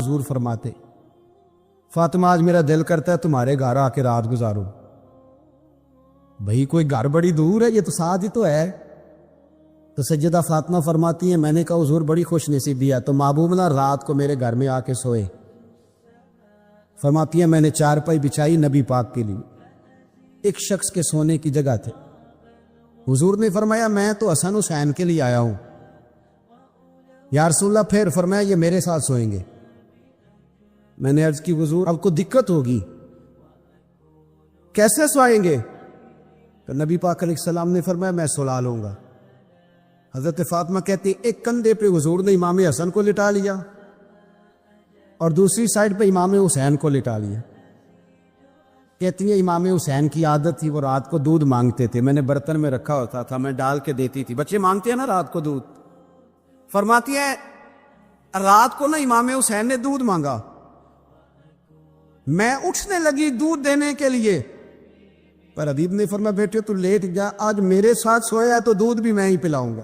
حضور فرماتے فاطمہ آج میرا دل کرتا ہے تمہارے گھر آ کے رات گزاروں. بھائی کوئی گھر بڑی دور ہے، یہ تو ساتھ ہی تو ہے. تو سیدہ فاطمہ فرماتی ہیں میں نے کہا حضور بڑی خوش نصیبی ہے تو محبوب نا رات کو میرے گھر میں آ کے سوئے. فرماتی ہیں میں نے چارپائی بچھائی نبی پاک کے لیے، ایک شخص کے سونے کی جگہ تھے. حضور نے فرمایا میں تو حسن حسین کے لیے آیا ہوں. یا رسول اللہ، پھر فرمایا یہ میرے ساتھ سوئیں گے. میں نے عرض کی حضور اب کو دقت ہوگی، کیسے سوائیں گے؟ تو نبی پاک علیہ السلام نے فرمایا میں سلا لوں گا. حضرت فاطمہ کہتی ایک کندھے پہ حضور نے امام حسن کو لٹا لیا اور دوسری سائڈ پہ امام حسین کو لٹا لیا. کہتی ہیں امام حسین کی عادت تھی وہ رات کو دودھ مانگتے تھے، میں نے برتن میں رکھا ہوتا تھا، میں ڈال کے دیتی تھی. بچے مانگتے ہیں نا رات کو دودھ. فرماتی ہے رات کو نا امام حسین نے دودھ مانگا، میں اٹھنے لگی دودھ دینے کے لیے، پر حبیب نے فرمایا بیٹے تو لیٹ جا، آج میرے ساتھ سویا ہے تو دودھ بھی میں ہی پلاؤں گا.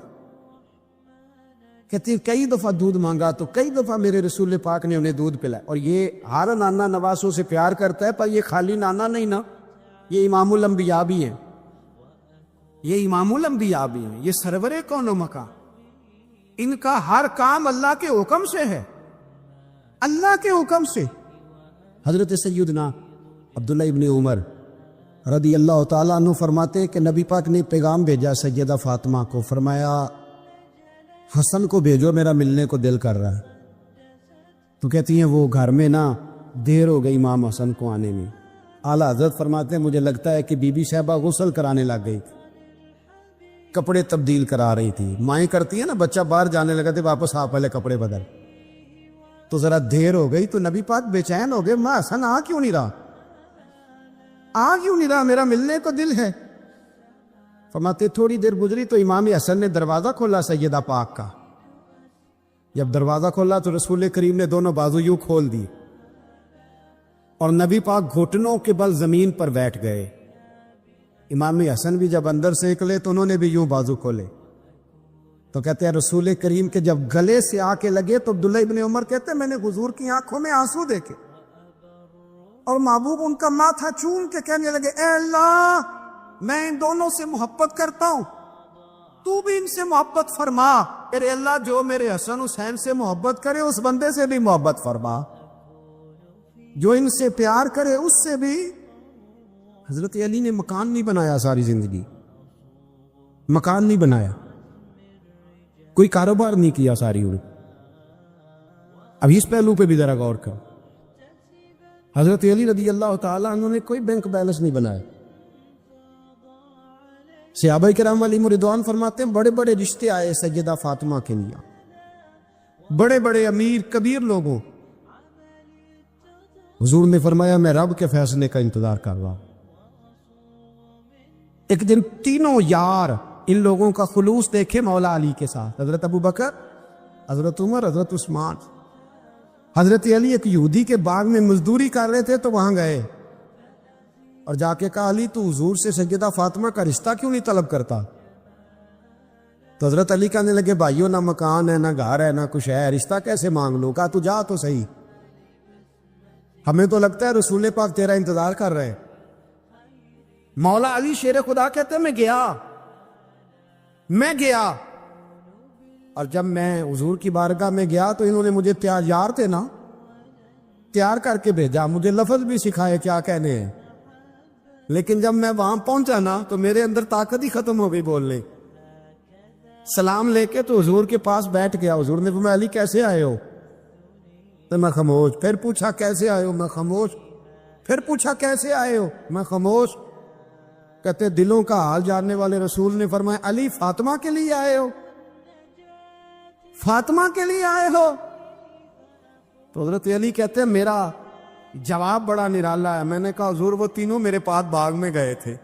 کہتی کئی دفعہ دودھ مانگا تو کئی دفعہ میرے رسول پاک نے انہیں دودھ پلایا. اور یہ ہر نانا نواسوں سے پیار کرتا ہے، پر یہ خالی نانا نہیں نا، یہ امام الانبیاء بھی ہیں، یہ امام الانبیاء بھی ہیں، یہ سرور کون و مکان. ان کا ہر کام اللہ کے حکم سے ہے، اللہ کے حکم سے. حضرت سیدنا عبداللہ ابن عمر رضی اللہ تعالیٰ عنہ فرماتے ہیں کہ نبی پاک نے پیغام بھیجا سیدہ فاطمہ کو، فرمایا حسن کو بھیجو میرا ملنے کو دل کر رہا ہے. تو کہتی ہیں وہ گھر میں نا دیر ہو گئی امام حسن کو آنے میں. اعلیٰ حضرت فرماتے ہیں مجھے لگتا ہے کہ بی بی صاحبہ غسل کرانے لگ گئی، کپڑے تبدیل کرا رہی تھی. مائیں کرتی ہیں نا بچہ باہر جانے لگا تھے واپس آ پہلے کپڑے بدل، تو ذرا دیر ہو گئی تو نبی پاک بے چین ہو گئے، ماں حسن آ کیوں نہیں رہا، آ کیوں نہیں رہا، میرا ملنے کو دل ہے. فرماتے تھوڑی دیر گزری تو امام حسن نے دروازہ کھولا سیدہ پاک کا. جب دروازہ کھولا تو رسول کریم نے دونوں بازو یوں کھول دی اور نبی پاک گھٹنوں کے بل زمین پر بیٹھ گئے. امام حسن بھی جب اندر سے نکلے تو انہوں نے بھی یوں بازو کھولے. تو کہتے ہیں رسول کریم کے جب گلے سے آ کے لگے تو عبداللہ ابن عمر کہتے ہیں میں نے حضور کی آنکھوں میں آنسو دیکھے اور محبوب ان کا ماتھا چوم کے کہنے لگے اے اللہ میں ان دونوں سے محبت کرتا ہوں، تو بھی ان سے محبت فرما. اے اللہ جو میرے حسن حسین سے محبت کرے اس بندے سے بھی محبت فرما، جو ان سے پیار کرے اس سے بھی. حضرت علی نے مکان نہیں بنایا ساری زندگی، مکان نہیں بنایا، کوئی کاروبار نہیں کیا ساری عمر. اب اس پہلو پہ بھی ذرا غور کرو. حضرت علی رضی اللہ تعالیٰ عنہ نے کوئی بینک بیلنس نہیں بنایا. صحابہ کرام علیہم رضوان فرماتے ہیں بڑے بڑے رشتے آئے سیدہ فاطمہ کے لیے، بڑے بڑے امیر کبیر لوگوں. حضور نے فرمایا میں رب کے فیصلے کا انتظار کر رہا ہوں. ایک دن تینوں یار ان لوگوں کا خلوص دیکھے مولا علی کے ساتھ، حضرت ابو بکر، حضرت عمر، حضرت عثمان. حضرت علی ایک یہودی کے باغ میں مزدوری کر رہے تھے تو وہاں گئے اور جا کے کہا علی تو حضور سے سیدہ فاطمہ کا رشتہ کیوں نہیں طلب کرتا؟ تو حضرت علی کہنے لگے بھائیو نہ مکان ہے نہ گھر ہے نہ کچھ ہے، رشتہ کیسے مانگ لوں؟ کہا تو جا تو صحیح، ہمیں تو لگتا ہے رسول پاک تیرا انتظار کر رہے. مولا علی شیر خدا کہتے ہیں میں گیا اور جب میں حضور کی بارگاہ میں گیا تو انہوں نے مجھے یار تھے نا تیار کر کے بھیجا، مجھے لفظ بھی سکھائے کیا کہنے ہیں، لیکن جب میں وہاں پہنچا نا تو میرے اندر طاقت ہی ختم ہو گئی بولنے. سلام لے کے تو حضور کے پاس بیٹھ گیا. حضور نے فرمایا علی کیسے آئے ہو؟ تو میں خاموش. پھر پوچھا کیسے آئے ہو؟ میں خاموش. پھر پوچھا کیسے آئے ہو؟ میں خاموش. کہتے دلوں کا حال جاننے والے رسول نے فرمایا علی فاطمہ کے لیے آئے ہو؟ فاطمہ کے لیے آئے ہو؟ تو حضرت علی کہتے ہیں میرا جواب بڑا نرالا ہے. میں نے کہا حضور وہ تینوں میرے پاس باغ میں گئے تھے،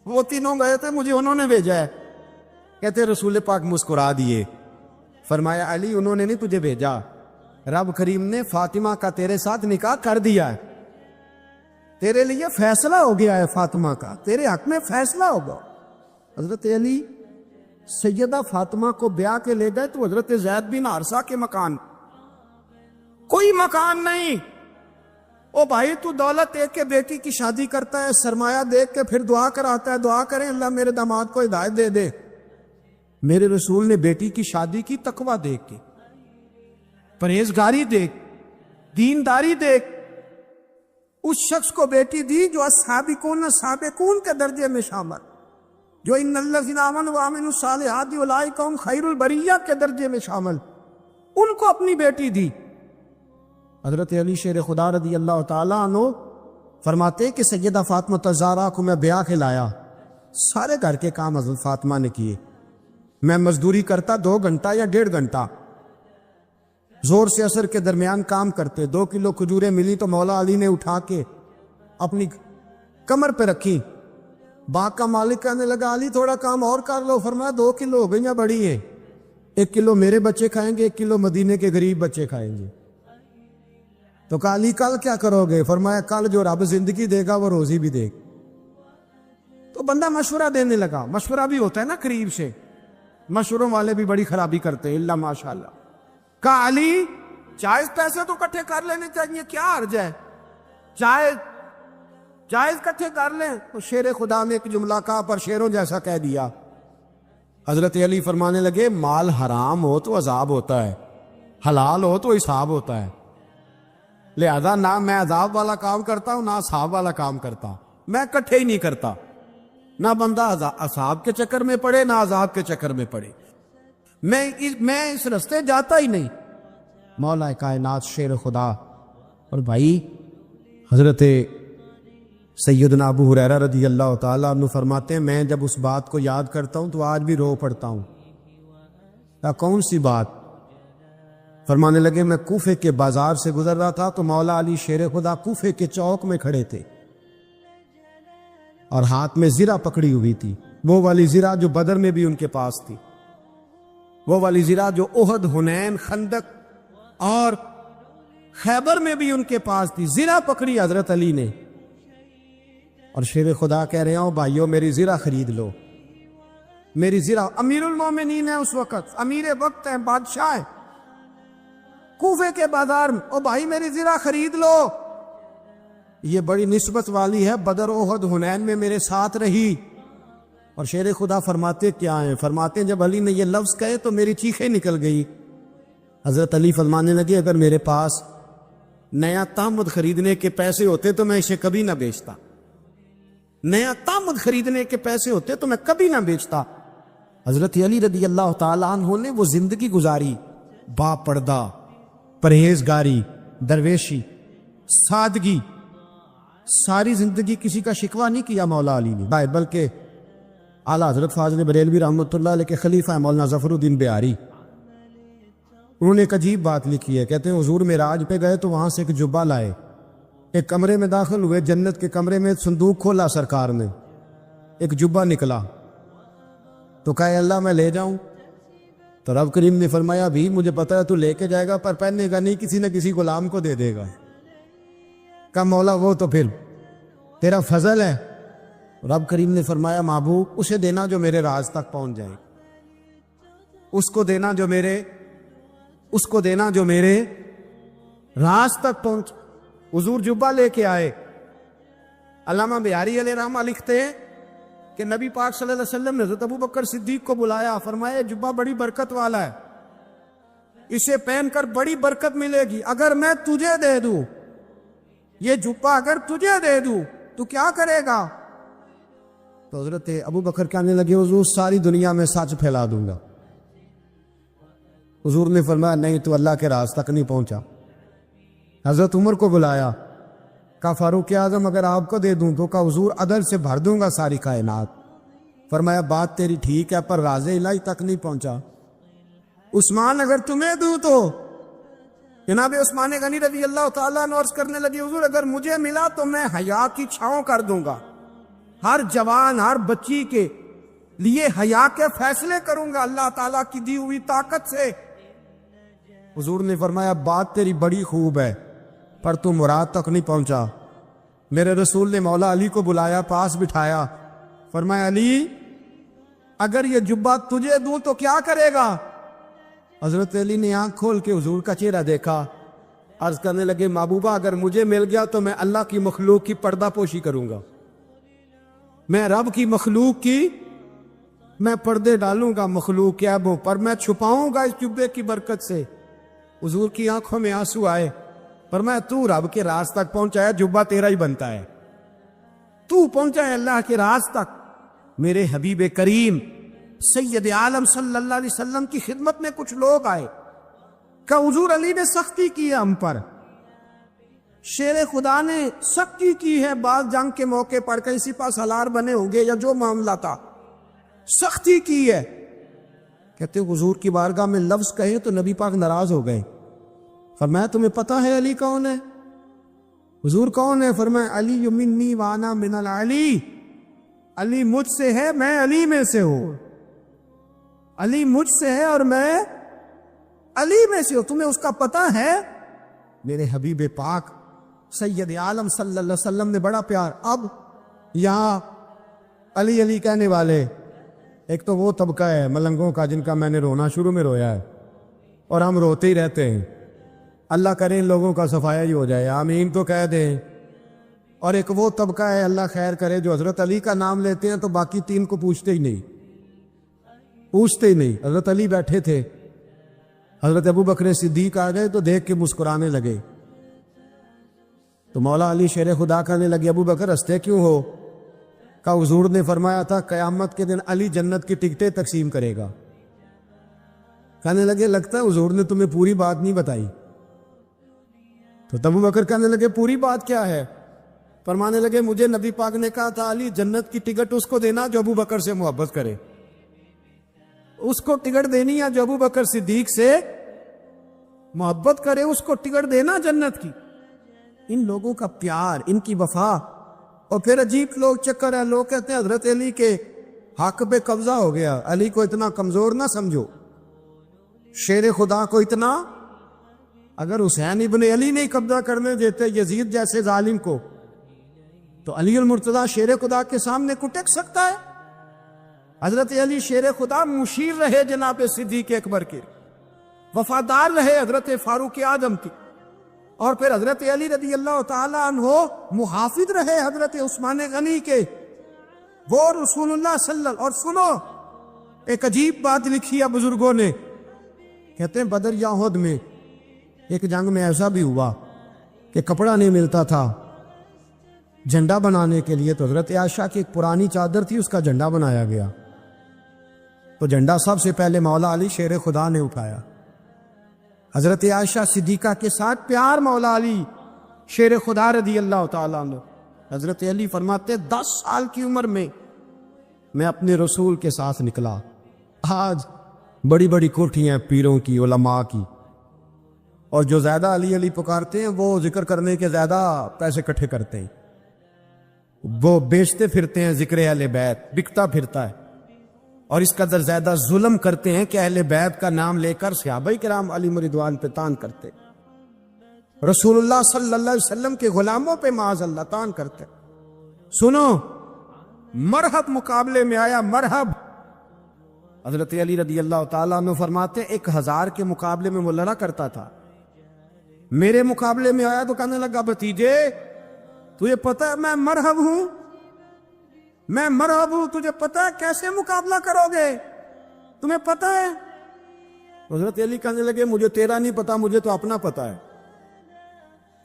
وہ تینوں گئے تھے، مجھے انہوں نے بھیجا ہے. کہتے رسول پاک مسکرا دیے، فرمایا علی انہوں نے نہیں تجھے بھیجا، رب کریم نے فاطمہ کا تیرے ساتھ نکاح کر دیا ہے، تیرے لیے فیصلہ ہو گیا ہے، فاطمہ کا تیرے حق میں فیصلہ ہوگا. حضرت علی سیدہ فاطمہ کو بیاہ کے لے گئے تو حضرت زید بن حارثہ کے مکان کوئی مکان نہیں. او بھائی تو دولت دیکھ کے بیٹی کی شادی کرتا ہے, سرمایہ دیکھ کے پھر دعا کراتا ہے, دعا کریں اللہ میرے داماد کو ہدایت دے دے. میرے رسول نے بیٹی کی شادی کی تقوی دیکھ کے, پرہیزگاری دیکھ, دینداری دیکھ, اس شخص کو بیٹی دی جو السابقون سابقون کے درجے میں شامل, جو ان الذین آمنوا وعملوا الصالحات اولئک هم خیر البریہ کے درجے میں شامل, ان کو اپنی بیٹی دی. حضرت علی شیر خدا رضی اللہ تعالیٰ عنہ فرماتے کہ سیدہ فاطمہ الزہرا کو میں بیاہ کے لایا, سارے گھر کے کام حضرت فاطمہ نے کیے. میں مزدوری کرتا 2 گھنٹہ یا 1.5 گھنٹہ, زور سے عصر کے درمیان کام کرتے. 2 کلو کھجوریں ملی تو مولا علی نے اٹھا کے اپنی کمر پہ رکھی. باغ کا مالک کہنے لگا علی تھوڑا کام اور کر لو. فرمایا 2 کلو ہو گئی ہیں, بڑی ہے, 1 کلو میرے بچے کھائیں گے, 1 کلو مدینے کے غریب بچے کھائیں گے. تو کہا علی کل کیا کرو گے؟ فرمایا کل جو رب زندگی دے گا وہ روزی بھی دے گا. تو بندہ مشورہ دینے لگا. مشورہ بھی ہوتا ہے نا قریب سے, مشوروں والے بھی بڑی خرابی کرتے ہیں اللہ ماشاءاللہ. کہا علی جائز پیسے تو کٹھے کر لینے چاہیے, کیا حرج ہے, جائز کٹھے کر لیں. تو شیر خدا نے ایک جملہ کہا پر شیروں جیسا کہہ دیا. حضرت علی فرمانے لگے مال حرام ہو تو عذاب ہوتا ہے, حلال ہو تو حساب ہوتا ہے. لہذا نہ میں عذاب والا کام کرتا ہوں نہ حساب والا کام کرتا ہوں, میں کٹھے ہی نہیں کرتا. نہ بندہ عذاب کے چکر میں پڑے نہ عذاب کے چکر میں پڑے, میں اس رستے جاتا ہی نہیں. مولا کائنات شیر خدا. اور بھائی حضرت سیدنا ابو ہریرہ رضی اللہ تعالیٰ عنہ فرماتے ہیں میں جب اس بات کو یاد کرتا ہوں تو آج بھی رو پڑتا ہوں. کون سی بات؟ فرمانے لگے میں کوفے کے بازار سے گزر رہا تھا تو مولا علی شیر خدا کوفے کے چوک میں کھڑے تھے اور ہاتھ میں زرہ پکڑی ہوئی تھی, وہ والی زرہ جو بدر میں بھی ان کے پاس تھی, وہ والی زرہ جو احد, حنین, خندق اور خیبر میں بھی ان کے پاس تھی. زرہ پکڑی حضرت علی نے اور شیر خدا کہہ رہے ہوں بھائیو میری زرہ خرید لو. میری زرہ, امیر المومنین ہے اس وقت, امیر وقت ہے, بادشاہ ہے, کوفے کے بازار میں, او بھائی میری زرہ خرید لو. یہ بڑی نسبت والی ہے, بدر احد حنین میں میرے ساتھ رہی. اور شیر خدا فرماتے کیا ہیں؟ فرماتے ہیں جب علی نے یہ لفظ کہے تو میری چیخیں نکل گئی. حضرت علی فرمانے لگے اگر میرے پاس نیا تامد خریدنے کے پیسے ہوتے تو میں اسے کبھی نہ بیچتا. نیا تامد خریدنے کے پیسے ہوتے تو میں کبھی نہ بیچتا. حضرت علی رضی اللہ تعالیٰ عنہ نے وہ زندگی گزاری, با پردہ, پرہیزگاری, درویشی, سادگی, ساری زندگی کسی کا شکوہ نہیں کیا مولا علی نے, بلکہ اعلیٰ حضرت فاضل بریلوی رحمۃ اللہ علیہ کے خلیفہ مولانا ظفر الدین بہاری, انہوں نے ایک عجیب بات لکھی ہے. کہتے ہیں حضور معراج پہ گئے تو وہاں سے ایک جبہ لائے, ایک کمرے میں داخل ہوئے, جنت کے کمرے میں صندوق کھولا سرکار نے, ایک جبہ نکلا تو کہا اللہ میں لے جاؤں. تو رب کریم نے فرمایا بھی مجھے پتا ہے تو لے کے جائے گا پر پہننے گا نہیں, کسی نہ کسی غلام کو دے دے گا. کہا مولا وہ تو پھر تیرا فضل ہے. رب کریم نے فرمایا محبوب اسے دینا جو میرے راز تک پہنچ جائے, اس کو دینا جو میرے راز تک پہنچ. حضور جبہ لے کے آئے. علامہ بہاری علیہ رحمہ لکھتے ہیں کہ نبی پاک صلی اللہ علیہ وسلم نے حضرت ابو بکر صدیق کو بلایا, فرمایا جبہ بڑی برکت والا ہے, اسے پہن کر بڑی برکت ملے گی. اگر میں تجھے دے دوں, یہ جبہ اگر تجھے دے دوں تو کیا کرے گا؟ تو حضرت ابو بکر کہنے لگے حضور ساری دنیا میں سچ پھیلا دوں گا. حضور نے فرمایا نہیں تو اللہ کے راز تک نہیں پہنچا. حضرت عمر کو بلایا, کہا فاروق اعظم اگر آپ کو دے دوں تو کہا حضور عدل سے بھر دوں گا ساری کائنات. فرمایا بات تیری ٹھیک ہے پر راز الہی تک نہیں پہنچا. عثمان اگر تمہیں دوں تو جناب عثمان غنی رضی اللہ تعالیٰ عنہ عرض کرنے لگے حضور اگر مجھے ملا تو میں حیا کی چھاؤں کر دوں گا, ہر جوان ہر بچی کے لیے حیا کے فیصلے کروں گا اللہ تعالیٰ کی دی ہوئی طاقت سے. حضور نے فرمایا بات تیری بڑی خوب ہے پر تو مراد تک نہیں پہنچا. میرے رسول نے مولا علی کو بلایا, پاس بٹھایا, فرمایا علی اگر یہ جبہ تجھے دوں تو کیا کرے گا؟ حضرت علی نے آنکھ کھول کے حضور کا چہرہ دیکھا, عرض کرنے لگے محبوبہ اگر مجھے مل گیا تو میں اللہ کی مخلوق کی پردہ پوشی کروں گا، میں رب کی مخلوق کی میں پردے ڈالوں گا مخلوق کے عیبوں پر، میں چھپاؤں گا اس جبے کی برکت سے۔ حضور کی آنکھوں میں آنسو آئے، فرمایا تو رب کے راز تک پہنچا ہے، جبہ تیرا ہی بنتا ہے، تو پہنچا ہے اللہ کے راز تک۔ میرے حبیب کریم سید عالم صلی اللہ علیہ وسلم کی خدمت میں کچھ لوگ آئے کہ حضور علی نے سختی کی ہے ہم پر، شیر خدا نے سختی کی ہے، بعض جنگ کے موقع پر کہیں سپہ سالار بنے ہوں گے یا جو معاملہ تھا، سختی کی ہے۔ کہتے حضور کی بارگاہ میں لفظ کہے تو نبی پاک ناراض ہو گئے۔ فرمایا تمہیں پتہ ہے علی کون ہے؟ حضور کون ہے؟ فرمایا علی منی وانا من العلی، علی مجھ سے ہے میں علی میں سے ہوں، علی مجھ سے ہے اور میں علی میں سے ہوں، تمہیں اس کا پتہ ہے؟ میرے حبیب پاک سید عالم صلی اللہ علیہ وسلم نے بڑا پیار۔ اب یہاں علی علی کہنے والے ایک تو وہ طبقہ ہے ملنگوں کا جن کا میں نے رونا شروع میں رویا ہے اور ہم روتے ہی رہتے ہیں، اللہ کرے ان لوگوں کا صفایا ہی ہو جائے، آمین تو کہہ دیں۔ اور ایک وہ طبقہ ہے اللہ خیر کرے جو حضرت علی کا نام لیتے ہیں تو باقی تین کو پوچھتے ہی نہیں، پوچھتے ہی نہیں۔ حضرت علی بیٹھے تھے، حضرت ابو بکر صدیق آ گئے تو دیکھ کے مسکرانے لگے، تو مولا علی شیر خدا کہنے لگے ابو بکر ہنستے کیوں ہو؟ کہ حضور نے فرمایا تھا قیامت کے دن علی جنت کی ٹکٹیں تقسیم کرے گا۔ کہنے لگے لگتا ہے حضور نے تمہیں پوری بات نہیں بتائی۔ تو ابو بکر کہنے لگے پوری بات کیا ہے؟ فرمانے لگے مجھے نبی پاک نے کہا تھا علی جنت کی ٹکٹ اس کو دینا جو ابو بکر سے محبت کرے، اس کو ٹکٹ دینی ہے جو ابو بکر صدیق سے محبت کرے، اس کو ٹکٹ دینا جنت کی۔ ان لوگوں کا پیار، ان کی وفا۔ اور پھر عجیب لوگ چکر ہے، لوگ کہتے ہیں حضرت علی کے حق پہ قبضہ ہو گیا، علی کو اتنا کمزور نہ سمجھو، شیر خدا کو اتنا، اگر حسین ابن علی نہیں قبضہ کرنے دیتے یزید جیسے ظالم کو تو علی المرتضیٰ شیر خدا کے سامنے کو ٹک سکتا ہے؟ حضرت علی شیر خدا مشیر رہے جناب صدیق اکبر کے، وفادار رہے حضرت فاروق اعظم کی، اور پھر حضرت علی رضی اللہ تعالی عنہ محافظ رہے حضرت عثمان غنی کے، وہ رسول اللہ صلی اللہ۔ اور سنو ایک عجیب بات لکھی ہے بزرگوں نے، کہتے ہیں بدر یا احد میں ایک جنگ میں ایسا بھی ہوا کہ کپڑا نہیں ملتا تھا جھنڈا بنانے کے لیے، تو حضرت عائشہ کی ایک پرانی چادر تھی، اس کا جھنڈا بنایا گیا، تو جھنڈا سب سے پہلے مولا علی شیر خدا نے اٹھایا۔ حضرت عائشہ صدیقہ کے ساتھ پیار مولا علی شیر خدا رضی اللہ تعالیٰ عنہ۔ حضرت علی فرماتے 10 سال کی عمر میں اپنے رسول کے ساتھ نکلا۔ آج بڑی بڑی کوٹھیاں پیروں کی، علماء کی، اور جو زیادہ علی علی پکارتے ہیں وہ ذکر کرنے کے زیادہ پیسے اکٹھے کرتے ہیں، وہ بیچتے پھرتے ہیں ذکر اہل بیت، بکتا پھرتا ہے، اور اس قدر زیادہ ظلم کرتے ہیں کہ اہل بیت کا نام لے کر صحابہ کرام علی رضوان پہ تان کرتے، رسول اللہ صلی اللہ علیہ وسلم کے غلاموں پہ معاذ اللہ تان کرتے۔ سنو مرحب مقابلے میں آیا، مرحب۔ حضرت علی رضی اللہ تعالیٰ عنہ فرماتے 1000 کے مقابلے میں وہ لڑا کرتا تھا، میرے مقابلے میں آیا تو کہنے لگا بھتیجے تجھے پتہ ہے میں مرحب ہوں، میں مرحب ہوں، تجھے پتہ ہے کیسے مقابلہ کرو گے، تمہیں پتہ ہے؟ حضرت علی کہنے لگے مجھے تیرا نہیں پتا، مجھے تو اپنا پتا ہے۔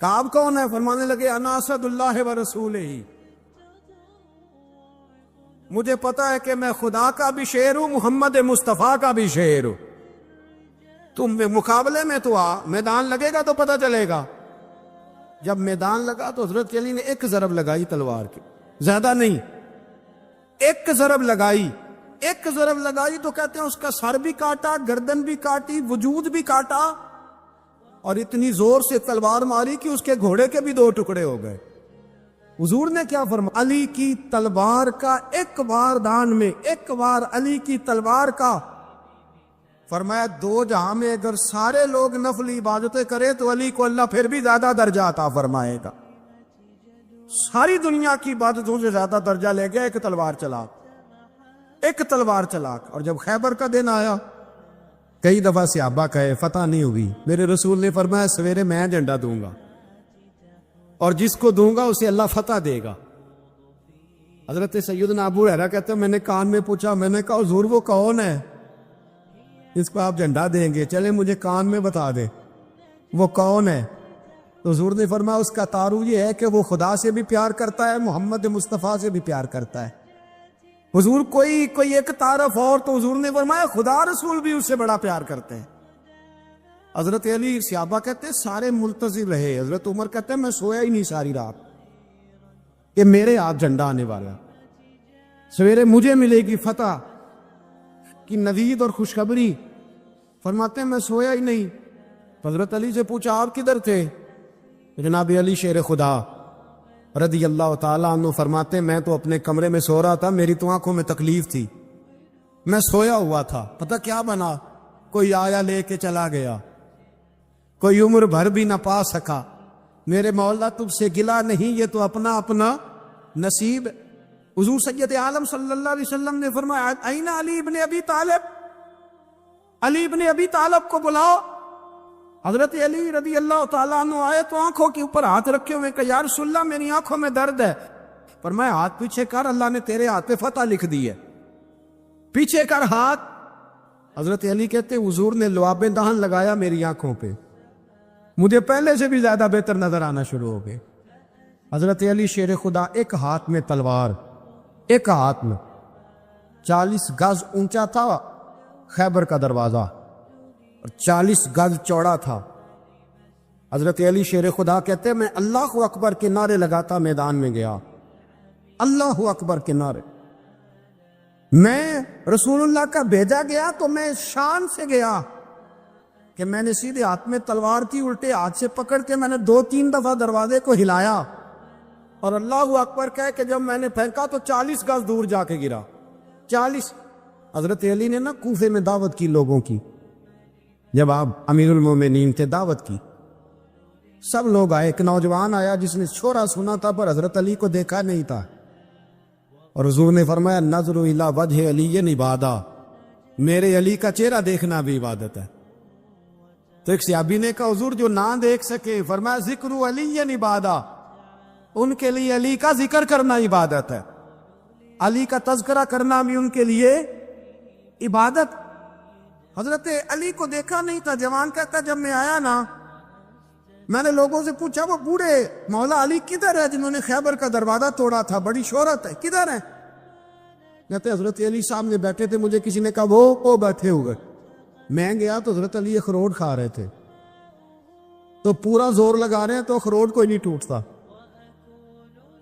کعب کون ہے؟ فرمانے لگے انا اسد اللہ و رسول ہی، مجھے پتا ہے کہ میں خدا کا بھی شعر ہوں، محمد مصطفیٰ کا بھی شعر ہوں، تم مقابلے میں تو آ، میدان لگے گا تو پتہ چلے گا۔ جب میدان لگا تو حضرت علی نے ایک ضرب لگائی تلوار کی، زیادہ نہیں، ایک ضرب لگائی، ایک ضرب لگائی تو کہتے ہیں اس کا سر بھی کاٹا، گردن بھی کاٹی، وجود بھی کاٹا، اور اتنی زور سے تلوار ماری کہ اس کے گھوڑے کے بھی 2 ٹکڑے ہو گئے۔ حضور نے کیا فرمایا؟ علی کی تلوار کا ایک بار دان میں، ایک بار علی کی تلوار کا، فرمایا 2 جہاں میں اگر سارے لوگ نفل عبادتیں کرے تو علی کو اللہ پھر بھی زیادہ درجہ عطا فرمائے گا، ساری دنیا کی عبادتوں سے زیادہ درجہ لے گیا ایک تلوار چلا، ایک تلوار چلا۔ اور جب خیبر کا دن آیا کئی دفعہ صحابہ کہے فتح نہیں ہوئی، میرے رسول نے فرمایا سویرے میں جھنڈا دوں گا اور جس کو دوں گا اسے اللہ فتح دے گا۔ حضرت سیدنا ابو ہریرہ کہتے ہیں میں نے کان میں پوچھا، میں نے کہا حضور وہ کون ہے اس کو آپ جھنڈا دیں گے؟ چلے مجھے کان میں بتا دے وہ کون ہے۔ تو حضور نے فرمایا اس کا تعارف یہ ہے کہ وہ خدا سے بھی پیار کرتا ہے، محمد مصطفیٰ سے بھی پیار کرتا ہے۔ حضور کوئی ایک تعارف اور، تو حضور نے فرمایا خدا رسول بھی اس سے بڑا پیار کرتے ہیں۔ حضرت علی صحابہ کہتے ہیں سارے ملتزم رہے، حضرت عمر کہتے ہیں میں سویا ہی نہیں ساری رات کہ میرے ہاتھ جھنڈا آنے والا، سویرے مجھے ملے گی فتح کی نوید اور خوشخبری۔ فرماتے ہیں میں سویا ہی نہیں۔ حضرت علی سے پوچھا آپ کدھر تھے؟ جناب علی شیر خدا رضی اللہ تعالیٰ عنہ فرماتے ہیں میں تو اپنے کمرے میں سو رہا تھا، میری تو آنکھوں میں تکلیف تھی، میں سویا ہوا تھا، پتہ کیا بنا، کوئی آیا لے کے چلا گیا، کوئی عمر بھر بھی نہ پا سکا۔ میرے مولا تم سے گلا نہیں، یہ تو اپنا اپنا نصیب۔ حضور سید عالم صلی اللہ علیہ وسلم نے فرمایا این علی ابن ابی طالب، علی ابن ابی طالب کو بلاؤ۔ حضرت علی رضی اللہ تعالیٰ عنہ آئے تو آنکھوں کے اوپر ہاتھ رکھے ہوئے کہ یا رسول اللہ میری آنکھوں میں درد ہے۔ فرمایا ہاتھ پیچھے کر، اللہ نے تیرے ہاتھ پہ فتح لکھ دی ہے، پیچھے کر ہاتھ۔ حضرت علی کہتے حضور نے لعاب دہن لگایا میری آنکھوں پہ، مجھے پہلے سے بھی زیادہ بہتر نظر آنا شروع ہو گئے۔ حضرت علی شیر خدا ایک ہاتھ میں تلوار، ایک ہاتھ میں 40 گز اونچا تھا خیبر کا دروازہ اور 40 گز چوڑا تھا۔ حضرت علی شیر خدا کہتے میں اللہ اکبر کے نعرے لگاتا میدان میں گیا، اللہ اکبر کے نعرے۔ میں رسول اللہ کا بھیجا گیا تو میں شان سے گیا کہ میں نے سیدھے ہاتھ میں تلوار تھی، الٹے ہاتھ سے پکڑ کے میں نے 2-3 دفعہ دروازے کو ہلایا اور اللہ اکبر کہہ کہ جب میں نے پھینکا تو 40 گز دور جا کے گرا۔ 40۔ حضرت علی نے نا کوفے میں دعوت کی لوگوں کی، جب آپ امیر المومنین تھے دعوت کی، سب لوگ آئے۔ ایک نوجوان آیا جس نے چھوڑا سنا تھا پر حضرت علی کو دیکھا نہیں تھا، اور حضور نے فرمایا نظر الی وجہ علی عبادہ، میرے علی کا چہرہ دیکھنا بھی عبادت ہے۔ تو ایک صحابی نے کہا حضور جو نہ دیکھ سکے، فرمایا ذکر علی عبادہ، ان کے لیے علی کا ذکر کرنا عبادت ہے، علی کا تذکرہ کرنا بھی ان کے لیے عبادت۔ حضرت علی کو دیکھا نہیں تھا۔ جوان کہتا جب میں آیا نا میں نے لوگوں سے پوچھا وہ بوڑھے مولا علی کدھر ہے جنہوں نے خیبر کا دروازہ توڑا تھا، بڑی شہرت ہے، کدھر ہے؟ کہتے حضرت علی سامنے بیٹھے تھے، مجھے کسی نے کہا وہ بیٹھے ہوئے۔ میں گیا تو حضرت علی اخروٹ کھا رہے تھے، تو پورا زور لگا رہے ہیں تو اخروٹ کوئی نہیں ٹوٹتا،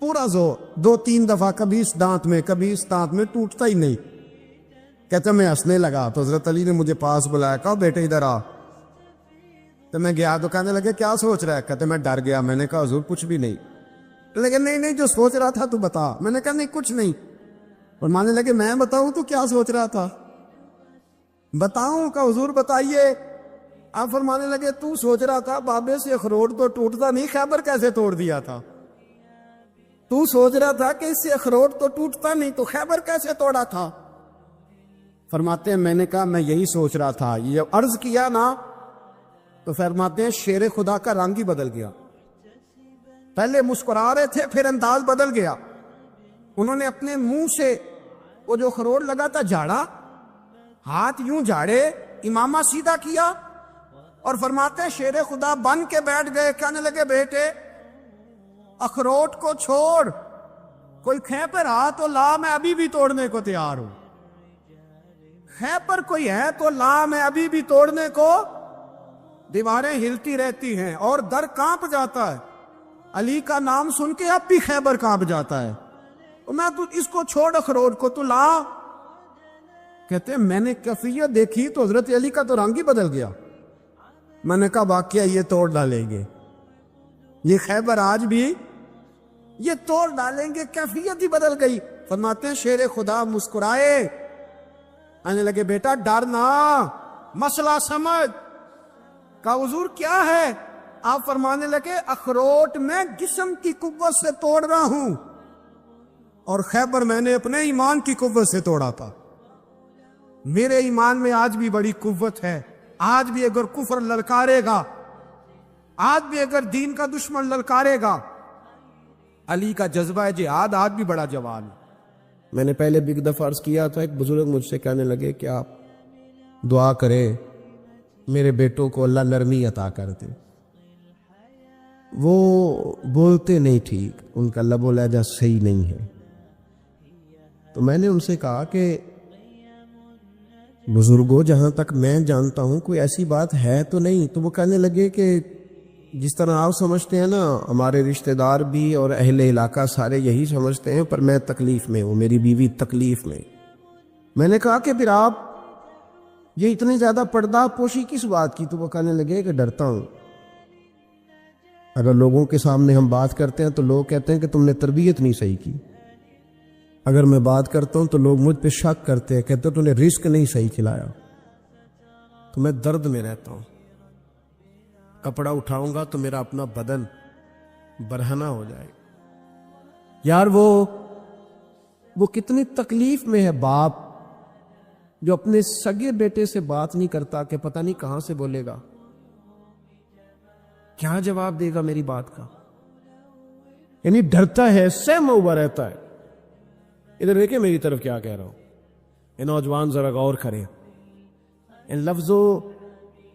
پورا زور 2-3 دفعہ، کبھی اس دانت میں کبھی اس دانت میں، ٹوٹتا ہی نہیں۔ کہتے میں ہنسنے لگا تو حضرت علی نے مجھے پاس بلایا، کہا بیٹے ادھر آ۔ تو میں گیا تو کہنے لگے کیا سوچ رہا ہے؟ کہتے میں ڈر گیا۔ میں نے کہا حضور کچھ بھی نہیں۔ لیکن نہیں جو سوچ رہا تھا تو بتا۔ میں نے کہا نہیں کچھ نہیں۔ اور ماننے لگے میں بتاؤں تو کیا سوچ رہا تھا؟ بتاؤں؟ کہ حضور بتائیے۔ آپ فرمانے لگے تو سوچ رہا تھا بابے سے اخروٹ تو ٹوٹتا نہیں، خیبر کیسے توڑ دیا تھا؟ تو سوچ رہا تھا کہ اس سے اخروٹ تو ٹوٹتا نہیں تو خیبر کیسے توڑا تھا؟ فرماتے ہیں میں نے کہا میں یہی سوچ رہا تھا۔ یہ عرض کیا نا تو فرماتے ہیں شیر خدا کا رنگ ہی بدل گیا، پہلے مسکرا رہے تھے پھر انداز بدل گیا۔ انہوں نے اپنے منہ سے وہ جو خروٹ لگا تھا جھاڑا، ہاتھ یوں جھاڑے، امامہ سیدھا کیا اور فرماتے ہیں شیر خدا بن کے بیٹھ گئے۔ کہنے لگے بیٹے اخروٹ کو چھوڑ، کوئی کھیں پر آ تو لا، میں ابھی بھی توڑنے کو تیار ہوں۔ ہے پر کوئی ہے تو لا، میں ابھی بھی توڑنے کو۔ دیواریں ہلتی رہتی ہیں اور در کانپ جاتا ہے، علی کا نام سن کے اب بھی خیبر کانپ جاتا ہے۔ میں تو اس کو چھوڑ اخروٹ کو تو لا۔ کہتے ہیں میں نے کیفیت دیکھی تو حضرت علی کا تو رنگ ہی بدل گیا۔ میں نے کہا واقعہ یہ توڑ ڈالیں گے، یہ خیبر آج بھی یہ توڑ ڈالیں گے، کیفیت ہی بدل گئی۔ فرماتے ہیں شیر خدا مسکرائے، آنے لگے بیٹا ڈرنا، مسئلہ سمجھ۔ کہا حضور کیا ہے؟ آپ فرمانے لگے اخروٹ میں جسم کی قوت سے توڑ رہا ہوں اور خیبر میں نے اپنے ایمان کی قوت سے توڑا تھا۔ میرے ایمان میں آج بھی بڑی قوت ہے. آج بھی اگر کفر للکارے گا, آج بھی اگر دین کا دشمن للکارے گا, علی کا جذبہ جہاد آج بھی بڑا جوان ہے. میں نے پہلے بھی ایک دفعہ عرض کیا تھا, ایک بزرگ مجھ سے کہنے لگے کہ آپ دعا کرے میرے بیٹوں کو اللہ نرمی عطا کر دے. وہ بولتے نہیں ٹھیک, ان کا لب و لہجہ صحیح نہیں ہے. تو میں نے ان سے کہا کہ بزرگوں جہاں تک میں جانتا ہوں کوئی ایسی بات ہے تو نہیں. تو وہ کہنے لگے کہ جس طرح آپ سمجھتے ہیں نا, ہمارے رشتہ دار بھی اور اہل علاقہ سارے یہی سمجھتے ہیں, پر میں تکلیف میں ہوں, میری بیوی تکلیف میں. میں نے کہا کہ پھر آپ یہ اتنی زیادہ پردہ پوشی کس بات کی؟ تو وہ کہنے لگے کہ ڈرتا ہوں. اگر لوگوں کے سامنے ہم بات کرتے ہیں تو لوگ کہتے ہیں کہ تم نے تربیت نہیں صحیح کی. اگر میں بات کرتا ہوں تو لوگ مجھ پہ شک کرتے ہیں, کہتے ہیں تو نے رزق نہیں صحیح کھلایا. تو میں درد میں رہتا ہوں. کپڑا اٹھاؤں گا تو میرا اپنا بدن برہنہ ہو جائے. یار وہ کتنی تکلیف میں ہے باپ جو اپنے سگے بیٹے سے بات نہیں کرتا کہ پتہ نہیں کہاں سے بولے گا, کیا جواب دے گا میری بات کا. یعنی ڈرتا ہے, سہما ہوا رہتا ہے. ادھر دیکھیں میری طرف کیا کہہ رہا ہوں. یہ نوجوان ذرا غور کریں, ان لفظوں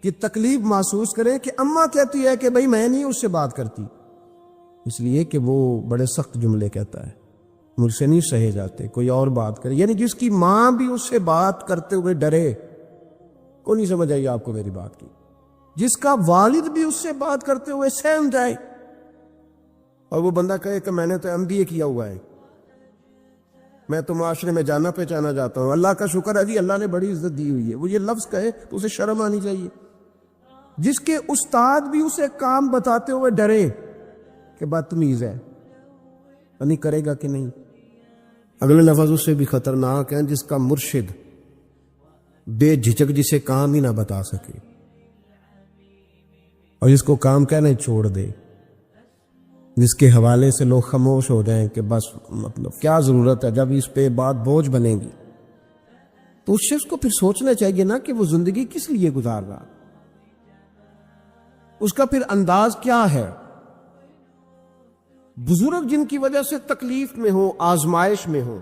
کی تکلیف محسوس کریں کہ اماں کہتی ہے کہ بھائی میں نہیں اس سے بات کرتی, اس لیے کہ وہ بڑے سخت جملے کہتا ہے, مجھ سے نہیں سہے جاتے, کوئی اور بات کرے. یعنی جس کی ماں بھی اس سے بات کرتے ہوئے ڈرے, کو نہیں سمجھ آئی آپ کو میری بات کی. جس کا والد بھی اس سے بات کرتے ہوئے سہم جائے, اور وہ بندہ کہے کہ میں نے تو MBA کیا ہوا ہے, میں تو معاشرے میں جانا پہچانا جاتا ہوں, اللہ کا شکر ہے جی اللہ نے بڑی عزت دی ہوئی ہے, وہ یہ لفظ کہے تو اسے شرم آنی چاہیے. جس کے استاد بھی اسے کام بتاتے ہوئے ڈرے کہ بدتمیز ہے, نہیں کرے گا کہ نہیں. اگلے لفظ اس سے بھی خطرناک ہیں جس کا مرشد بے جھجک جسے کام ہی نہ بتا سکے, اور جس کو کام کہنے چھوڑ دے, جس کے حوالے سے لوگ خاموش ہو جائیں کہ بس مطلب کیا ضرورت ہے, جب اس پہ بات بوجھ بنے گی. تو اس شخص کو پھر سوچنا چاہیے نا کہ وہ زندگی کس لیے گزار رہا, اس کا پھر انداز کیا ہے. بزرگ جن کی وجہ سے تکلیف میں ہو, آزمائش میں ہو,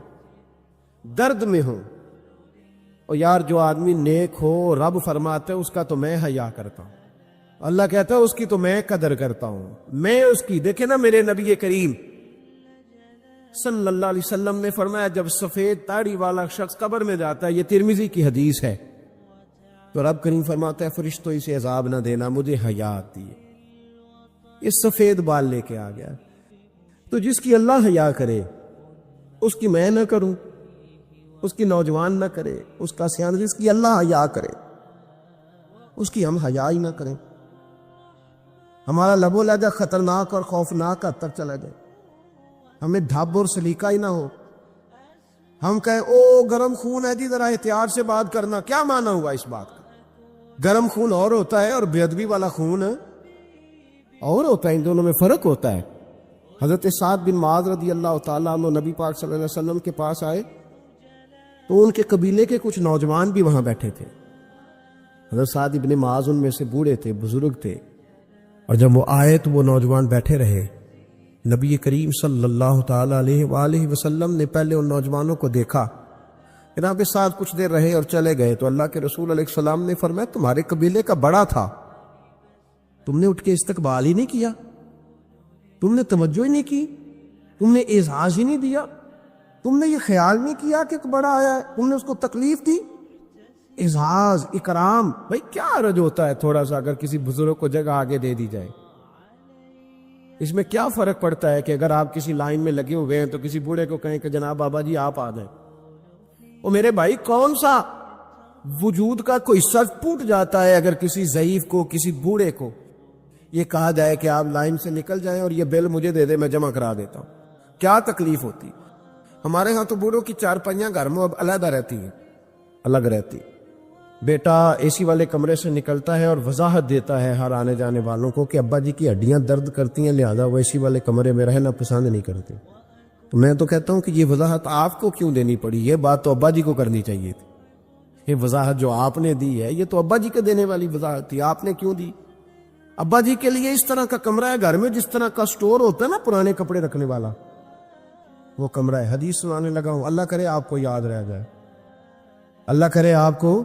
درد میں ہو, اور یار جو آدمی نیک ہو رب فرماتا ہے اس کا تو میں حیا کرتا ہوں, اللہ کہتا ہے اس کی تو میں قدر کرتا ہوں, میں اس کی. دیکھیں نا میرے نبی کریم صلی اللہ علیہ وسلم نے فرمایا جب سفید داڑھی والا شخص قبر میں جاتا ہے, یہ ترمذی کی حدیث ہے, تو رب کریم فرماتا ہے فرشتوں اسے عذاب نہ دینا, مجھے حیا آتی ہے. یہ سفید بال لے کے آ گیا. تو جس کی اللہ حیا کرے اس کی میں نہ کروں, اس کی نوجوان نہ کرے, اس کا سیان, جس کی اللہ حیا کرے اس کی ہم حیا ہی نہ کریں. ہمارا لب و لہجہ خطرناک اور خوفناک حد تک چلا جائے, ہمیں ڈھب اور سلیقہ ہی نہ ہو. ہم کہیں او گرم خون ہے جی ذرا احتیاط سے بات کرنا, کیا معنی ہوا اس بات کا؟ گرم خون اور ہوتا ہے اور بے ادبی والا خون اور ہوتا ہے, ان دونوں میں فرق ہوتا ہے. حضرت سعد بن معاذ رضی اللہ تعالیٰ عنہ نبی پاک صلی اللہ علیہ وسلم کے پاس آئے تو ان کے قبیلے کے کچھ نوجوان بھی وہاں بیٹھے تھے. حضرت سعد بن معاذ ان میں سے بوڑھے تھے, بزرگ تھے, اور جب وہ آئے تو وہ نوجوان بیٹھے رہے. نبی کریم صلی اللہ تعالیٰ علیہ وآلہ وسلم نے پہلے ان نوجوانوں کو دیکھا, جناب کے ساتھ کچھ دیر رہے اور چلے گئے. تو اللہ کے رسول علیہ السلام نے فرمایا تمہارے قبیلے کا بڑا تھا, تم نے اٹھ کے استقبال ہی نہیں کیا, تم نے توجہ ہی نہیں کی, تم نے اعزاز ہی نہیں دیا, تم نے یہ خیال نہیں کیا کہ ایک بڑا آیا ہے, تم نے اس کو تکلیف دی. اعزاز اکرام, بھائی کیا حرج ہوتا ہے تھوڑا سا اگر کسی بزرگ کو جگہ آگے دے دی جائے, اس میں کیا فرق پڑتا ہے کہ اگر آپ کسی لائن میں لگے ہوئے ہیں تو کسی بوڑھے کو کہیں کہ جناب بابا جی آپ آ جائیں. وہ میرے بھائی کون سا وجود کا کوئی حصہ ٹوٹ جاتا ہے اگر کسی ضعیف کو, کسی بوڑھے کو یہ کہا جائے کہ آپ لائن سے نکل جائیں اور یہ بل مجھے دے دے میں جمع کرا دیتا ہوں, کیا تکلیف ہوتی. ہمارے ہاں تو بوڑھوں کی چارپائیاں گھر میں اب علیحدہ رہتی ہیں, الگ رہتی. بیٹا اے سی والے کمرے سے نکلتا ہے اور وضاحت دیتا ہے ہر آنے جانے والوں کو کہ ابا جی کی ہڈیاں درد کرتی ہیں لہذا وہ اے سی والے کمرے میں رہنا پسند نہیں کرتے. تو میں تو کہتا ہوں کہ یہ وضاحت آپ کو کیوں دینی پڑی, یہ بات تو ابا جی کو کرنی چاہیے تھی. یہ وضاحت جو آپ نے دی ہے یہ تو ابا جی کے دینے والی وضاحت تھی، آپ نے کیوں دی؟ ابا جی کے لیے اس طرح کا کمرہ ہے گھر میں جس طرح کا سٹور ہوتا ہے نا پرانے کپڑے رکھنے والا، وہ کمرہ ہے۔ حدیث سنانے لگا ہوں، اللہ کرے آپ کو یاد رہ جائے، اللہ کرے آپ کو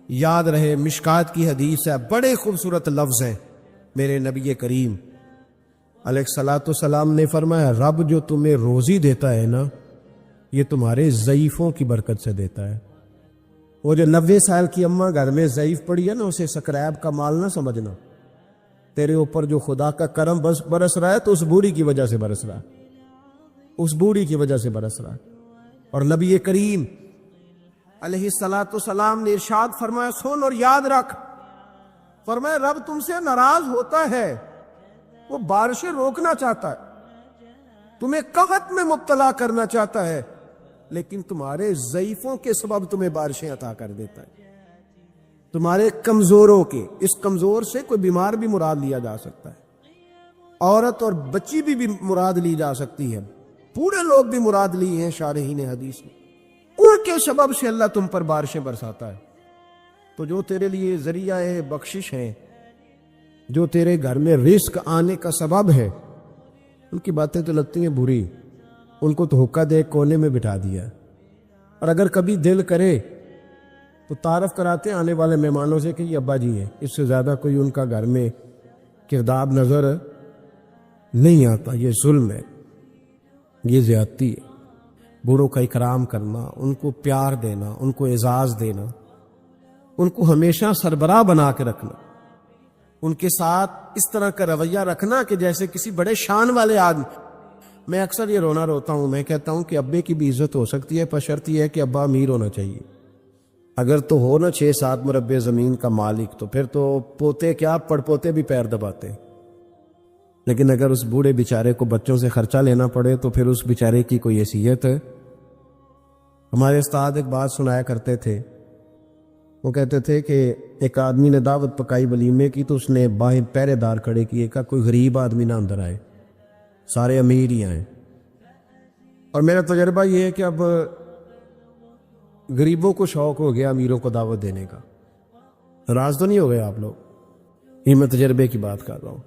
یاد رہے۔ مشکات کی حدیث ہے، بڑے خوبصورت لفظ ہیں۔ میرے نبی کریم علیہ الصلوۃ والسلام نے فرمایا، رب جو تمہیں روزی دیتا ہے نا یہ تمہارے ضعیفوں کی برکت سے دیتا ہے۔ وہ جو 90 سال کی اماں گھر میں ضعیف پڑی ہے نا، اسے سکریب کا مال نہ سمجھنا۔ تیرے اوپر جو خدا کا کرم برس رہا ہے تو اس بوڑھی کی وجہ سے برس رہا ہے، اس بوڑھی کی وجہ سے برس رہا ہے۔ اور نبی کریم علیہ الصلوۃ والسلام نے ارشاد فرمایا، سن اور یاد رکھ، فرمایا رب تم سے ناراض ہوتا ہے، وہ بارشیں روکنا چاہتا ہے، تمہیں قحط میں مبتلا کرنا چاہتا ہے، لیکن تمہارے ضعیفوں کے سبب تمہیں بارشیں عطا کر دیتا ہے، تمہارے کمزوروں کے۔ اس کمزور سے کوئی بیمار بھی مراد لیا جا سکتا ہے، عورت اور بچی بھی مراد لی جا سکتی ہے، بوڑھے لوگ بھی مراد لی ہیں شارحین حدیث میں۔ ان کے سبب سے اللہ تم پر بارشیں برساتا ہے۔ تو جو تیرے لیے ذریعہ بخشش ہے، جو تیرے گھر میں رزق آنے کا سبب ہے، ان کی باتیں تو لگتی ہیں بری، ان کو تو حکا دے کونے میں بٹھا دیا۔ اور اگر کبھی دل کرے تو تعارف کراتے ہیں آنے والے مہمانوں سے کہ یہ ابا جی ہے، اس سے زیادہ کوئی ان کا گھر میں کردار نظر نہیں آتا۔ یہ ظلم ہے، یہ زیادتی ہے۔ بوڑھوں کا اکرام کرنا، ان کو پیار دینا، ان کو اعزاز دینا، ان کو ہمیشہ سربراہ بنا کے رکھنا، ان کے ساتھ اس طرح کا رویہ رکھنا کہ جیسے کسی بڑے شان والے آدمی۔ میں اکثر یہ روتا ہوں، میں کہتا ہوں کہ ابے کی بھی عزت ہو سکتی ہے، پر شرط یہ ہے کہ ابا امیر ہونا چاہیے۔ اگر تو ہو نا 6-7 مربع زمین کا مالک تو پھر تو پوتے کیا پڑ پوتے بھی پیر دباتے۔ لیکن اگر اس بوڑھے بیچارے کو بچوں سے خرچہ لینا پڑے تو پھر اس بیچارے کی کوئی حیثیت ہے؟ ہمارے استاد ایک بات سنایا کرتے تھے، وہ کہتے تھے کہ ایک آدمی نے دعوت پکائی ولیمے کی تو اس نے باہر پہرے دار کھڑے کیے، کہا کوئی غریب آدمی نہ اندر آئے، سارے امیر ہی آئیں۔ اور میرا تجربہ یہ ہے کہ اب غریبوں کو شوق ہو گیا امیروں کو دعوت دینے کا۔ ناراض تو نہیں ہو گئے آپ لوگ؟ یہ میں تجربے کی بات کر رہا ہوں۔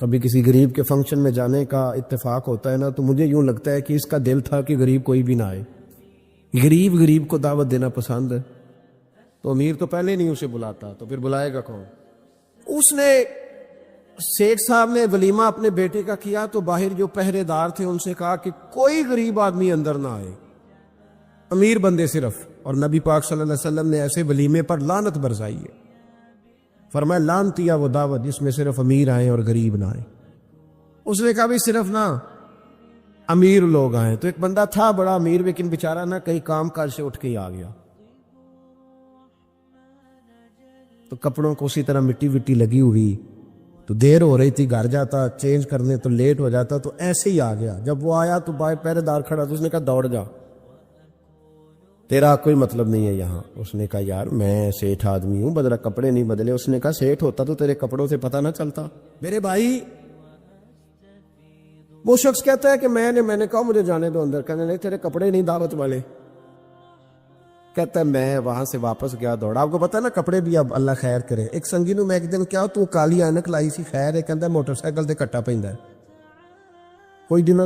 کبھی کسی غریب کے فنکشن میں جانے کا اتفاق ہوتا ہے نا تو مجھے یوں لگتا ہے کہ اس کا دل تھا کہ غریب کوئی بھی نہ آئے، غریب کو دعوت دینا پسند ہے، تو امیر تو پہلے نہیں اسے بلاتا تو پھر بلائے گا کون؟ اس نے سیٹھ صاحب نے ولیمہ اپنے بیٹے کا کیا تو باہر جو پہرے دار تھے ان سے کہا کہ کوئی غریب آدمی اندر نہ آئے، امیر بندے صرف۔ اور نبی پاک صلی اللہ علیہ وسلم نے ایسے ولیمے پر لعنت برسائی ہے، فرمایا لعنتیا وہ دعوت جس میں صرف امیر آئیں اور غریب نہ آئیں۔ اس نے کہا بھی صرف نہ امیر لوگ آئیں۔ تو ایک بندہ تھا بڑا امیر لیکن بیچارہ نہ کہیں کام کاج سے اٹھ کے ہی آ گیا، تو کپڑوں کو اسی طرح مٹی وٹی لگی ہوئی، تو دیر ہو رہی تھی، گھر جاتا چینج کرنے تو لیٹ ہو جاتا، تو ایسے ہی آ گیا۔ جب وہ آیا تو باہر پہرے دار کھڑا تو اس نے کہا دوڑ جا، تیرا کوئی مطلب نہیں ہے یہاں۔ اس نے کہا یار میں سیٹھ آدمی ہوں، بدلا کپڑے نہیں بدلے۔ اس نے کہا سیٹھ ہوتا تو تیرے کپڑوں سے پتہ نہ چلتا میرے بھائی۔ وہ شخص کہتا ہے کہ میں نے کہا مجھے جانے دو اندر، کہنے نہیں تیرے کپڑے نہیں دعوت والے۔ کہتا ہے میں وہاں سے واپس گیا دوڑا۔ آپ کو پتا نا کپڑے بھی اب اللہ خیر کرے۔ ایک سنگی نو میں ایک دن کیا تو کالی اینک لائی سی، خیر ہے، کہتا ہے موٹر سائیکل تے کٹا پیندا ہے، کوئی دن